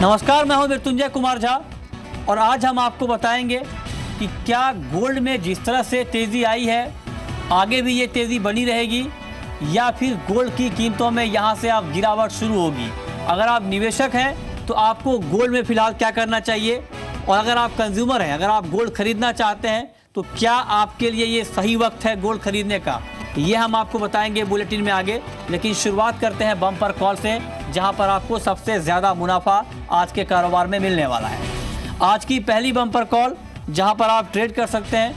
नमस्कार, मैं हूं मृत्युंजय कुमार झा और आज हम आपको बताएंगे कि क्या गोल्ड में जिस तरह से तेज़ी आई है आगे भी ये तेज़ी बनी रहेगी या फिर गोल्ड की कीमतों में यहाँ से आप गिरावट शुरू होगी। अगर आप निवेशक हैं तो आपको गोल्ड में फ़िलहाल क्या करना चाहिए, और अगर आप कंज्यूमर हैं, अगर आप गोल्ड खरीदना चाहते हैं तो क्या आपके लिए ये सही वक्त है गोल्ड खरीदने का, ये हम आपको बताएंगे बुलेटिन में आगे। लेकिन शुरुआत करते हैं बम्पर कॉल से, जहां पर आपको सबसे ज़्यादा मुनाफा आज के कारोबार में मिलने वाला है। आज की पहली बम्पर कॉल जहां पर आप ट्रेड कर सकते हैं,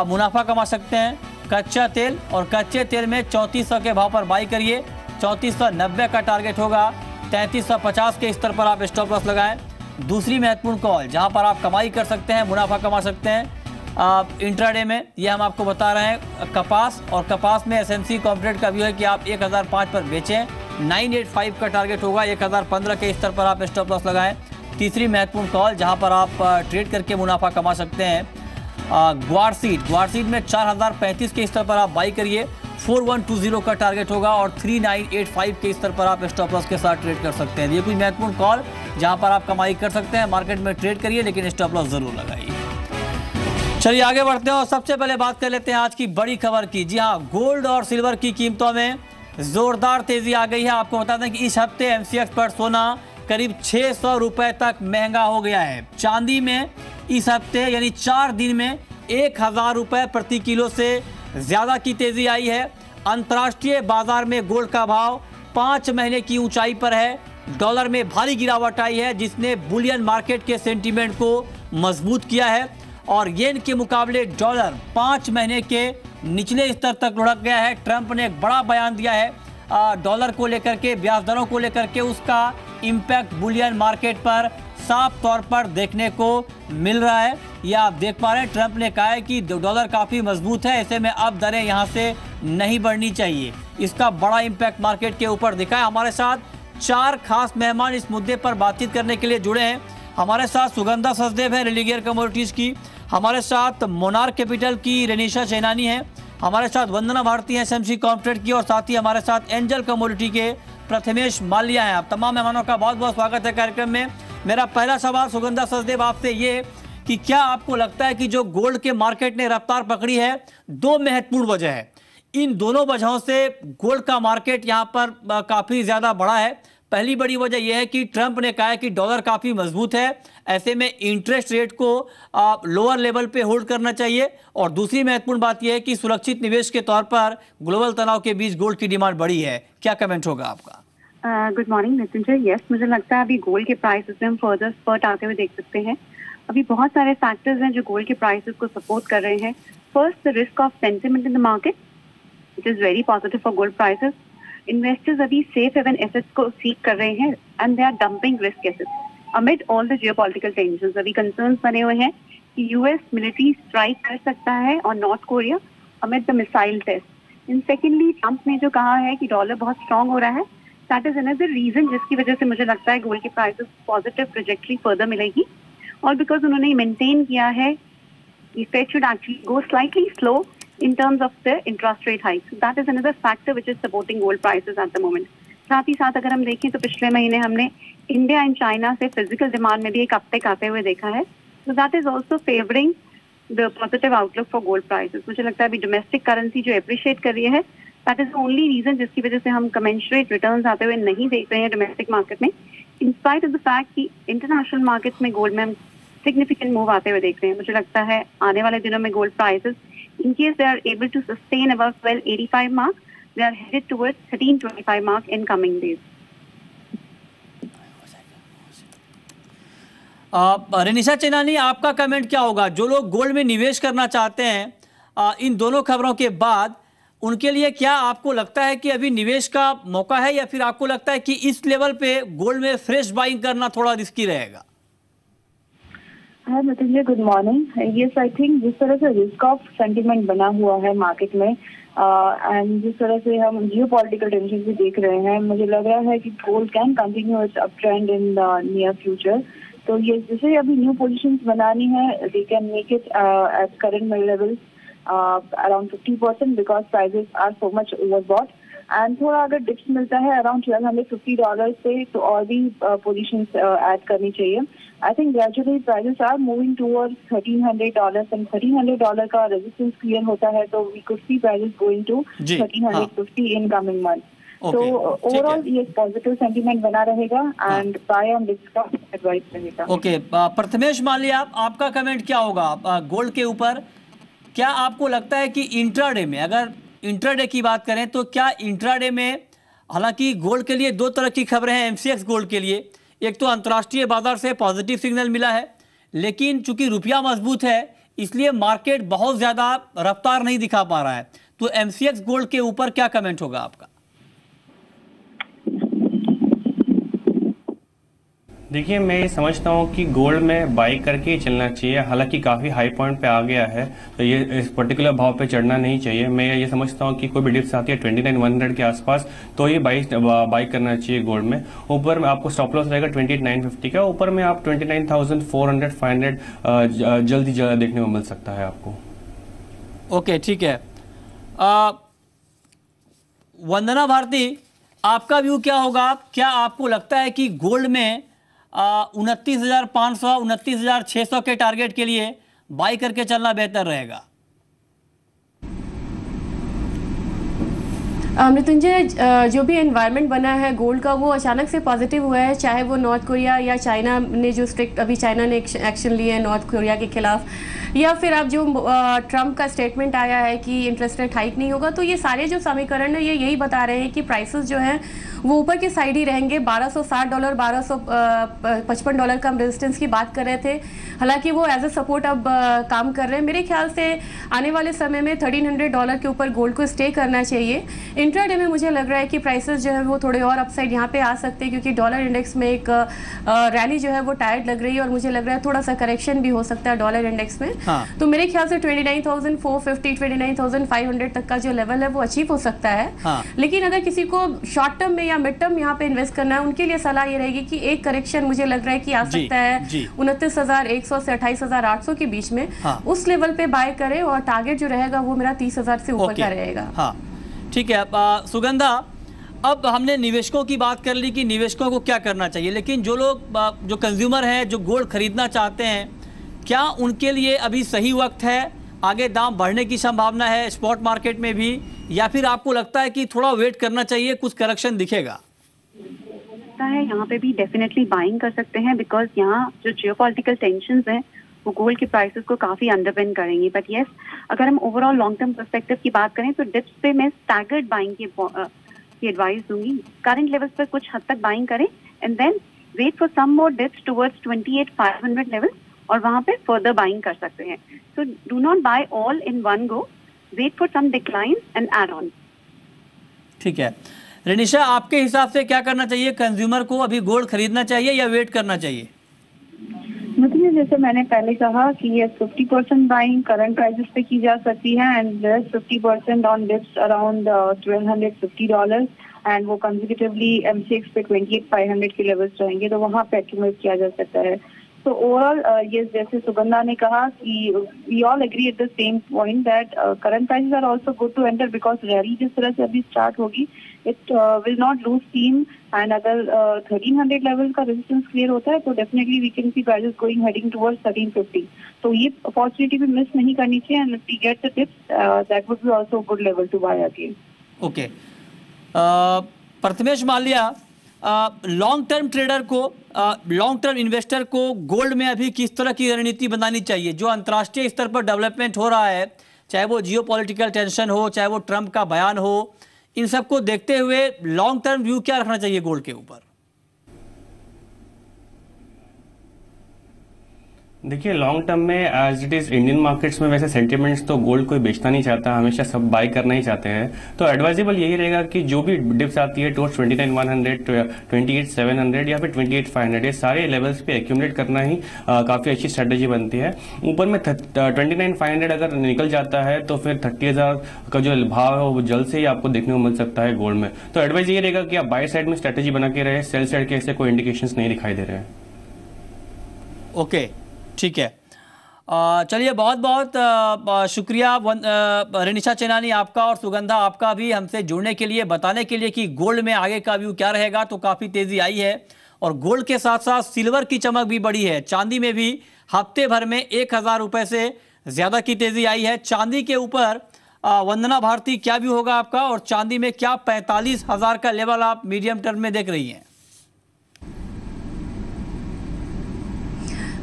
मुनाफा कमा सकते हैं। कच्चा तेल, और कच्चे तेल में 3400 के भाव पर बाई करिए। 3490 का टारगेट होगा, 3350 के स्तर पर आप स्टॉप लॉस लगाएं। दूसरी महत्वपूर्ण कॉल जहां पर आप कमाई कर सकते हैं, मुनाफा कमा सकते हैं इंट्राडे में, ये हम आपको बता रहे हैं कपास, और कपास में एसएनसी कॉर्पोरेट का व्यू है कि आप 1005 पर बेचें। 985 का टारगेट होगा, 1015 के स्तर पर आप स्टॉप लॉस लगाएं। तीसरी महत्वपूर्ण कॉल जहां पर आप ट्रेड करके मुनाफा कमा सकते हैं, ग्वार सीड में 4035 के स्तर पर आप बाई करिए। 4120 का टारगेट होगा और 3985 के स्तर पर आप स्टॉप लॉस के साथ ट्रेड कर सकते हैं। ये कुछ महत्वपूर्ण कॉल जहां पर आप कमाई कर सकते हैं। मार्केट में ट्रेड करिए लेकिन स्टॉप लॉस जरूर लगाइए। चलिए आगे बढ़ते हैं और सबसे पहले बात कर लेते हैं आज की बड़ी खबर की। जी हाँ, गोल्ड और सिल्वर की कीमतों में जोरदार तेजी आ गई है। आपको बता दें कि इस हफ्ते एमसीएक्स पर सोना करीब 600 रुपए तक महंगा हो गया है। चांदी में इस हफ्ते यानी 4 दिन में 1000 रुपए प्रति किलो से ज्यादा की तेजी आई है। अंतर्राष्ट्रीय बाजार में गोल्ड का भाव 5 महीने की ऊंचाई पर है। डॉलर में भारी गिरावट आई है जिसने बुलियन मार्केट के सेंटीमेंट को मजबूत किया है, और येन के मुकाबले डॉलर 5 महीने के निचले स्तर तक लुढ़क गया है। ट्रंप ने एक बड़ा बयान दिया है डॉलर को लेकर के, ब्याज दरों को लेकर के। उसका इम्पैक्ट बुलियन मार्केट पर साफ तौर पर देखने को मिल रहा है। यह आप देख पा रहे हैं, ट्रंप ने कहा है कि डॉलर काफ़ी मजबूत है, ऐसे में अब दरें यहाँ से नहीं बढ़नी चाहिए। इसका बड़ा इम्पैक्ट मार्केट के ऊपर दिखा है। हमारे साथ 4 खास मेहमान इस मुद्दे पर बातचीत करने के लिए जुड़े हैं। हमारे साथ सुगंधा सचदेव है रिलीगियर कमोडिटीज़ की, हमारे साथ मोनार्क कैपिटल की रेनिशा चैनानी है, हमारे साथ वंदना भारती है एसएमसी कॉर्पोरेट की, और साथ ही हमारे साथ एंजल कमोडिटी के प्रथमेश माल्या हैं। आप तमाम मेहमानों का बहुत बहुत स्वागत है कार्यक्रम में। मेरा पहला सवाल सुगंधा सचदेव आपसे ये कि क्या आपको लगता है कि जो गोल्ड के मार्केट ने रफ्तार पकड़ी है, 2 महत्वपूर्ण वजह है, इन दोनों वजहों से गोल्ड का मार्केट यहाँ पर काफ़ी ज़्यादा बढ़ा है। पहली बड़ी वजह यह है कि ट्रंप ने कहा है कि डॉलर काफ़ी मजबूत है, ऐसे में इंटरेस्ट रेट को लोअर लेवल पे होल्ड करना चाहिए, और दूसरी महत्वपूर्ण बात यह है कि सुरक्षित निवेश के तौर पर ग्लोबल तनाव के बीच गोल्ड की डिमांड बढ़ी है। क्या कमेंट होगा आपका? Good morning Mrityunjay. यस, मुझे लगता है अभी गोल्ड के प्राइसेस में हम फर्दर स्पर्ट आते हुए देख सकते हैं। अभी बहुत सारे फैक्टर्स हैं जो गोल्ड के प्राइसेस को सपोर्ट कर रहे हैं। First, the risk of sentiment in the market, it is very positive for gold prices. Investors अभी सेफ हेवन एसेट्स को सीक कर रहे हैं and they are dumping risk assets amid all the geopolitical tensions. अभी concerns बने हुए हैं कि यूएस मिलिट्री स्ट्राइक कर सकता है और North Korea amid the missile test. In secondly, Trump ने जो कहा है कि डॉलर बहुत स्ट्रांग हो रहा है, दैट इज अनदर रीजन जिसकी वजह से मुझे लगता है गोल्ड के प्राइसेस पॉजिटिव ट्रेजेक्टरी फर्दर मिलेगी। और बिकॉज उन्होंने मेंटेन किया है कि Fed should actually go slightly slow in terms of the interest rate hike. So that is another factor which is supporting gold prices at the moment. साथ ही साथ अगर हम देखें तो पिछले महीने हमने इंडिया एंड चाइना से फिजिकल डिमांड में भी एक अपटेक आते हुए देखा है। So that is also favoring the positive outlook for gold prices. मुझे लगता है अभी डोमेस्टिक करेंसी जो एप्रिशिएट कर रही है, that is the only reason जिसकी वजह से हम कमेंशरेट रिटर्न्स आते हुए नहीं देख रहे हैं डोमेस्टिक मार्केट में, in spite of the fact कि इंटरनेशनल मार्केट्स में गोल्ड में हम सिग्निफिकेंट मूव आते हुए देख रहे हैं। मुझे लगता है आने वाले दिनों में gold prices, in case they are able to sustain above 1285 mark, they are headed towards 1325 mark in coming days. रेनिशा Chainani, आपका कमेंट क्या होगा? जो लोग गोल्ड में निवेश करना चाहते हैं इन दोनों खबरों के बाद, उनके लिए क्या आपको लगता है कि अभी निवेश का मौका है, या फिर आपको लगता है कि इस लेवल पे गोल्ड में फ्रेश बाइंग करना थोड़ा रिस्की रहेगा? हाँ Mrityunjay, good morning. Yes, I think जिस तरह से रिस्क ऑफ सेंटिमेंट बना हुआ है मार्केट में एंड जिस तरह से हम जियोपॉलिटिकल टेंशन भी देख रहे हैं, मुझे लग रहा है कि gold can continue its up trend in the near future. तो ये जैसे अभी न्यू पोजीशंस बनानी है, they can make it at current levels around 50% because prices are so much overbought. And थोड़ा अगर डिप्स मिलता है अराउंड $1,250 से तो और भी पोजीशंस ऐड करनी चाहिए. I think gradually prices are moving towards $1,300 and $1,300 का रेजिस्टेंस क्लियर होता है तो we could see prices going to 1,350 in coming month. तो ओवरऑल ये पॉजिटिव सेंटीमेंट बना रहेगा and buy on discount advice रहेगा. ओके, प्रथमेश मालिया, आपका कमेंट क्या होगा गोल्ड के ऊपर? क्या आपको लगता है कि इंट्राडे में, अगर इंट्राडे की बात करें तो क्या इंट्राडे में, हालांकि गोल्ड के लिए दो तरह की खबरें हैं एमसीएक्स गोल्ड के लिए, एक तो अंतर्राष्ट्रीय बाजार से पॉजिटिव सिग्नल मिला है, लेकिन चूंकि रुपया मजबूत है इसलिए मार्केट बहुत ज़्यादा रफ्तार नहीं दिखा पा रहा है, तो एमसीएक्स गोल्ड के ऊपर क्या कमेंट होगा आपका? देखिए, मैं ये समझता हूँ कि गोल्ड में बाई करके ही चलना चाहिए. हालांकि काफ़ी हाई पॉइंट पे आ गया है तो ये इस पर्टिकुलर भाव पे चढ़ना नहीं चाहिए. मैं ये समझता हूँ कि कोई भी डिप्स आती है 29,100 के आसपास तो ये बाई करना चाहिए गोल्ड में. ऊपर में आपको स्टॉप लॉस रहेगा 28,950 का. ऊपर में आप 29,400 500 जल्दी देखने को मिल सकता है आपको. ओके, ठीक है. वंदना भारती, आपका व्यू क्या होगा? क्या आपको लगता है कि गोल्ड में 29,500 29,600 के टारगेट के लिए बाई करके चलना बेहतर रहेगा? मृत्युंजय, जो भी एनवायरनमेंट बना है गोल्ड का वो अचानक से पॉजिटिव हुआ है, चाहे वो नॉर्थ कोरिया या चाइना ने जो स्ट्रिक्ट अभी चाइना ने एक्शन लिए हैं नॉर्थ कोरिया के खिलाफ, या फिर अब जो ट्रंप का स्टेटमेंट आया है कि इंटरेस्ट रेट हाइक नहीं होगा. तो ये सारे जो समीकरण है ये यही बता रहे हैं कि प्राइसेस जो हैं वो ऊपर की साइड ही रहेंगे. $1,260 $1,255 का हम रेजिस्टेंस की बात कर रहे थे, हालांकि वो एज ए सपोर्ट अब काम कर रहे हैं. मेरे ख्याल से आने वाले समय में $1,300 के ऊपर गोल्ड को स्टे करना चाहिए. इंट्राडे में मुझे लग रहा है कि प्राइसेस जो है वो थोड़े और अपसाइड यहाँ पे आ सकते हैं क्योंकि डॉलर इंडेक्स में एक रैली जो है वो टायर्ड लग रही है और मुझे लग रहा है थोड़ा सा करेक्शन भी हो सकता है डॉलर इंडेक्स में. तो मेरे ख्याल से 29,450 29,500 तक का जो लेवल है वो अचीव हो सकता है. लेकिन अगर किसी को शॉर्ट टर्म में या मिड टर्म यहाँ पे इन्वेस्ट करना है उनके लिए सलाह ये रहेगी कि एक करेक्शन मुझे लग रहा है कि आ सकता है 29,100 से 28,800 के बीच में. उस लेवल पे बाय करें और टारगेट जो रहेगा वो मेरा 30,000 से ऊपर का रहेगा. ठीक है. सुगंधा, अब हमने निवेशकों की बात कर ली कि निवेशकों को क्या करना चाहिए, लेकिन जो लोग जो कंज्यूमर हैं जो गोल्ड खरीदना चाहते हैं, क्या उनके लिए अभी सही वक्त है? आगे दाम बढ़ने की संभावना है स्पॉट मार्केट में भी, या फिर आपको लगता है कि थोड़ा वेट करना चाहिए, कुछ करेक्शन दिखेगा? है यहाँ पे भी डेफिनेटली बाइंग कर सकते हैं बिकॉज यहाँ जो जियोपॉलिटिकल टेंशंस हैं वो गोल्ड के प्राइसेस को काफी अंडरपिन करेंगी. बट यस, अगर हम ओवरऑल लॉन्ग टर्म पर्सपेक्टिव की बात करें तो डिप्स पे मैं स्टैगर्ड बाइंग की एडवाइस दूंगी. करंट लेवल्स पर कुछ हद तक बाइंग करें and then wait for some more dips towards 28,500 level और वहां पे फर्दर बाइंग कर सकते हैं. So do not buy all in one go, wait for some decline and add on. ठीक है. रेनिशा, आपके हिसाब से क्या करना चाहिए? कंज्यूमर को अभी गोल्ड खरीदना चाहिए या वेट करना चाहिए? मतलब जैसे मैंने पहले कहा कि ये 50% बाइंग करंट प्राइसेस पे की जा सकती है and 50% on dips around $1,250 and वो कंसेक्यूटिवली एमसीएक्स पे 28,500 के लेवल्स रहेंगे तो वहाँ पे एक्यूमुलेट किया जा सकता है. तो ओवरऑल ये जैसे सुगंधा ने कहा कि we all agree at the same point that current prices are also good to enter because rally जिस तरह से अभी स्टार्ट होगी it will not lose steam and अगर 1,300 लेवल का रेजिस्टेंस क्लियर होता है तो definitely we can see prices going heading towards 1,350. तो ये अपॉर्चुनिटी भी मिस नहीं करनी चाहिए and we get the tips that would be also good level two buy again. Okay. Prathamesh Maliya, long term trader को, लॉन्ग टर्म इन्वेस्टर को gold में अभी किस तरह की रणनीति बनानी चाहिए? जो अंतर्राष्ट्रीय स्तर पर डेवलपमेंट हो रहा है, चाहे वो जियोपॉलिटिकल टेंशन हो, चाहे वो ट्रंप का बयान हो, इन सबको देखते हुए लॉन्ग टर्म व्यू क्या रखना चाहिए गोल्ड के ऊपर? देखिए, लॉन्ग टर्म में as it is Indian markets में वैसे सेंटिमेंट्स तो गोल्ड कोई बेचना नहीं चाहता, हमेशा सब बाय करना ही चाहते हैं. तो एडवाइजेबल यही रहेगा कि जो भी डिप्स आती है टुवर्ड्स 29,100 28,700 या फिर 28,500 ये सारे लेवल्स पे एक्यूमुलेट करना ही काफ़ी अच्छी स्ट्रेटेजी बनती है. ऊपर में 29,500 अगर निकल जाता है तो फिर 30,000 का जो भाव है वो जल्द से ही आपको देखने को मिल सकता है गोल्ड में. तो एडवाइज ये रहेगा कि आप बाय साइड में स्ट्रेटेजी बना के रहे, सेल साइड के ऐसे कोई इंडिकेशंस नहीं दिखाई दे रहे हैं. ओके, ठीक है. चलिए, बहुत बहुत शुक्रिया रेनिशा चेनानी आपका और सुगंधा आपका भी हमसे जुड़ने के लिए, बताने के लिए कि गोल्ड में आगे का व्यू क्या रहेगा। तो काफ़ी तेज़ी आई है और गोल्ड के साथ साथ सिल्वर की चमक भी बढ़ी है। चांदी में भी हफ्ते भर में 1000 रुपये से ज़्यादा की तेज़ी आई है। चांदी के ऊपर वंदना भारती क्या व्यू होगा आपका, और चांदी में क्या 45,000 का लेवल आप मीडियम टर्म में देख रही हैं?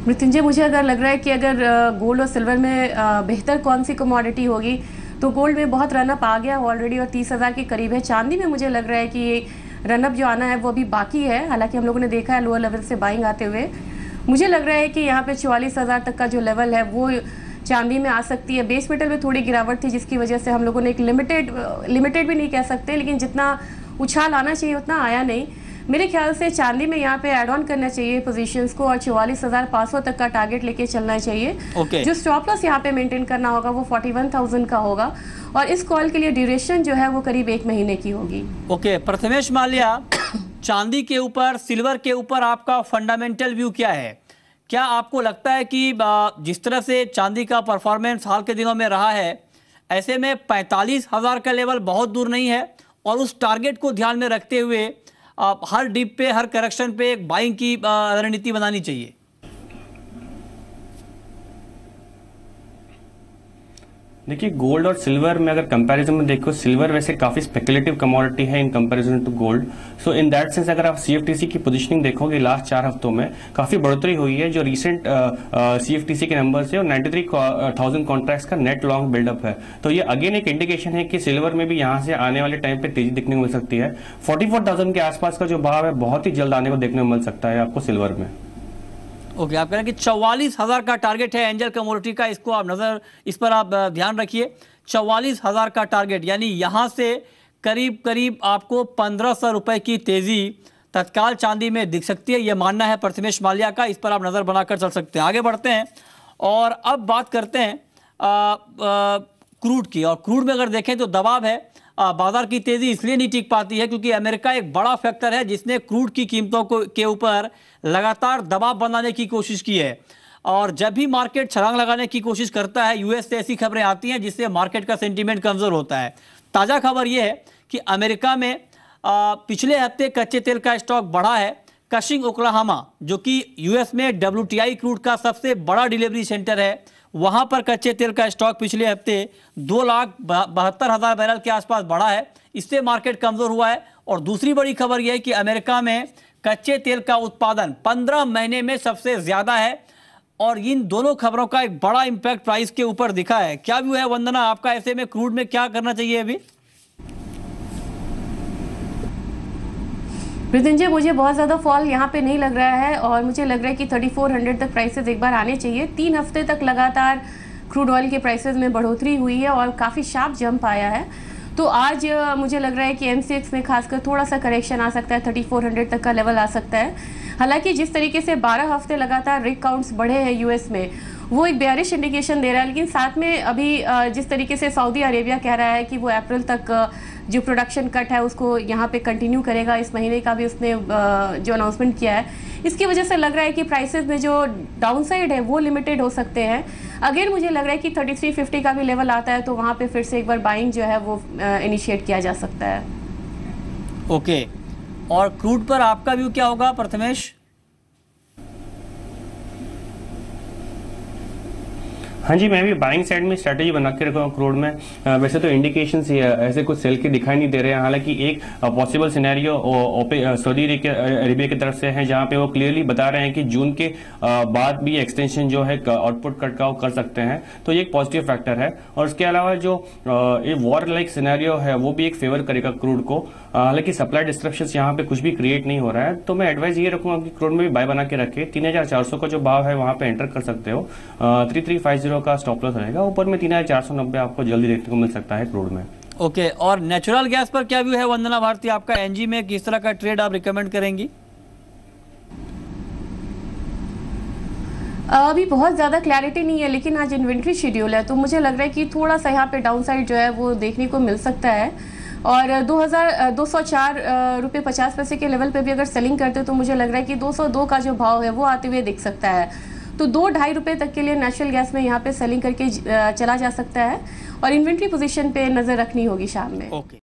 मृत्युंजय, मुझे अगर लग रहा है कि अगर गोल्ड और सिल्वर में बेहतर कौन सी कमोडिटी होगी, तो गोल्ड में बहुत रनअप आ गया ऑलरेडी और 30,000 के करीब है। चांदी में मुझे लग रहा है कि रनअप जो आना है वो अभी बाकी है, हालांकि हम लोगों ने देखा है लोअर लेवल से बाइंग आते हुए। मुझे लग रहा है कि यहाँ पे 44,000 तक का जो लेवल है वो चांदी में आ सकती है। बेस मेटल में थोड़ी गिरावट थी जिसकी वजह से हम लोगों ने एक लिमिटेड भी नहीं कह सकते, लेकिन जितना उछाल आना चाहिए उतना आया नहीं। मेरे ख्याल से चांदी में यहाँ पे ऐड ऑन करना चाहिए पोजीशंस को और 44,500 तक का टारगेट लेके चलना चाहिए। जो स्टॉप लॉस यहाँ पे मेंटेन करना होगा वो 41,000 का होगा और इस कॉल के लिए ड्यूरेशन जो है वो करीब 1 महीने की होगी। प्रथमेश माल्या, चांदी के ऊपर, सिल्वर के ऊपर आपका फंडामेंटल व्यू क्या है? क्या आपको लगता है कि जिस तरह से चांदी का परफॉर्मेंस हाल के दिनों में रहा है, ऐसे में 45,000 का लेवल बहुत दूर नहीं है और उस टारगेट को ध्यान में रखते हुए हर डिप पे, हर करेक्शन पे एक बाइंग की रणनीति बनानी चाहिए? देखिए, गोल्ड और सिल्वर में अगर कंपैरिजन में देखो, सिल्वर वैसे काफी स्पेकुलेटिव कमोडिटी है in comparison to gold. So in that sense अगर आप सीएफटीसी की पोजीशनिंग देखोगे लास्ट 4 हफ्तों में काफी बढ़ोतरी हुई है। जो रीसेंट सीएफटीसी के नंबर है और 93,000 कॉन्ट्रैक्ट्स का नेट लॉन्ग बिल्डअप है। तो ये अगेन एक इंडिकेशन है कि सिल्वर में भी यहाँ से आने वाले टाइम पे तेजी देखने को मिल सकती है। 44,000 के आसपास का जो भाव है बहुत ही जल्द आने को देखने को मिल सकता है आपको सिल्वर में। ओके, आप कह रहे हैं कि 44,000 का टारगेट है एंजल कमोडिटी का, इसको आप इस पर आप ध्यान रखिए। 44,000 का टारगेट, यानी यहाँ से करीब करीब आपको 1,500 रुपए की तेजी तत्काल चांदी में दिख सकती है, यह मानना है प्रथमेश माल्या का। इस पर आप नज़र बनाकर चल सकते हैं। आगे बढ़ते हैं और अब बात करते हैं क्रूड की। और क्रूड में अगर देखें तो दबाव है, बाजार की तेज़ी इसलिए नहीं टिक पाती है क्योंकि अमेरिका एक बड़ा फैक्टर है जिसने क्रूड की कीमतों के ऊपर लगातार दबाव बनाने की कोशिश की है। और जब भी मार्केट छलांग लगाने की कोशिश करता है, यूएस से ऐसी खबरें आती हैं जिससे मार्केट का सेंटीमेंट कमज़ोर होता है। ताज़ा खबर यह है कि अमेरिका में पिछले हफ्ते कच्चे तेल का स्टॉक बढ़ा है। कशिंग ओक्लाहोमा, जो कि यूएस में WTI क्रूड का सबसे बड़ा डिलीवरी सेंटर है, वहां पर कच्चे तेल का स्टॉक पिछले हफ्ते 2,72,000 बैरल के आसपास बढ़ा है। इससे मार्केट कमज़ोर हुआ है। और दूसरी बड़ी खबर यह है कि अमेरिका में कच्चे तेल का उत्पादन 15 महीने में सबसे ज़्यादा है और इन दोनों खबरों का एक बड़ा इम्पैक्ट प्राइस के ऊपर दिखा है। क्या व्यू है वंदना आपका, ऐसे में क्रूड में क्या करना चाहिए अभी? मृत्युंजय, मुझे बहुत ज़्यादा फॉल यहाँ पे नहीं लग रहा है और मुझे लग रहा है कि 3400 तक प्राइसेस एक बार आने चाहिए। 3 हफ्ते तक लगातार क्रूड ऑयल के प्राइसेस में बढ़ोतरी हुई है और काफ़ी शार्प जंप आया है। तो आज मुझे लग रहा है कि MCX में खासकर थोड़ा सा करेक्शन आ सकता है, 3400 तक का लेवल आ सकता है। हालांकि जिस तरीके से 12 हफ्ते लगातार रिग काउंट्स बढ़े हैं यूएस में, वो एक बेयरिश इंडिकेशन दे रहा है। लेकिन साथ में अभी जिस तरीके से सऊदी अरेबिया कह रहा है कि वो अप्रैल तक जो प्रोडक्शन कट है उसको यहाँ पे कंटिन्यू करेगा, इस महीने का भी उसने जो अनाउंसमेंट किया है, इसकी वजह से लग रहा है कि प्राइसेस में जो डाउनसाइड है वो लिमिटेड हो सकते हैं। अगेन मुझे लग रहा है कि 3350 का भी लेवल आता है तो वहाँ पे फिर से एक बार बाइंग जो है वो इनिशिएट किया जा सकता है। ओके, और क्रूड पर आपका व्यू क्या होगा प्रथमेश? हाँ जी, मैं भी बाइंग साइड में स्ट्रेटेजी बना के रखा हूँ क्रूड में। वैसे तो इंडिकेशंस ऐसे कुछ सेल के दिखाई नहीं दे रहे हैं। हालांकि एक पॉसिबल सिनेरियो सऊदी अरेबिया की तरफ से है जहाँ पे वो क्लियरली बता रहे हैं कि जून के बाद भी एक्सटेंशन जो है आउटपुट कट का वो कर सकते हैं, तो ये एक पॉजिटिव फैक्टर है। और उसके अलावा जो ये वॉर लाइक सिनेरियो है वो भी एक फेवर करेगा क्रूड को। हालांकि सप्लाई डिस्ट्रप्शंस यहाँ पे कुछ भी क्रिएट नहीं हो रहा है, तो मैं एडवाइस ये रखूंगा कि क्रूड में भी बाय बना के रखे। 3,400 का जो भाव है वहां पे एंटर कर सकते हो। 3350 का स्टॉप लॉस रहेगा। ऊपर में 3,490 आपको जल्दी देखने को मिल सकता है क्रूड में। ओके, और नेचुरल गैस पर क्या व्यू है वंदना भारती आपका? एनजी में किस तरह का ट्रेड आप रिकमेंड करेंगी? अभी बहुत ज़्यादा क्लैरिटी नहीं है, लेकिन आज इन्वेंट्री शेड्यूल है तो मुझे लग रहा है कि थोड़ा सा यहाँ पे डाउनसाइड जो है वो देखने को मिल सकता है। और 204 रुपये 50 पैसे के लेवल पे भी अगर सेलिंग करते तो मुझे लग रहा है कि 202 का जो भाव है वो आते हुए दिख सकता है। तो 2-2.5 रुपये तक के लिए नेचुरल गैस में यहाँ पे सेलिंग करके चला जा सकता है और इन्वेंट्री पोजीशन पे नज़र रखनी होगी शाम में। ओके।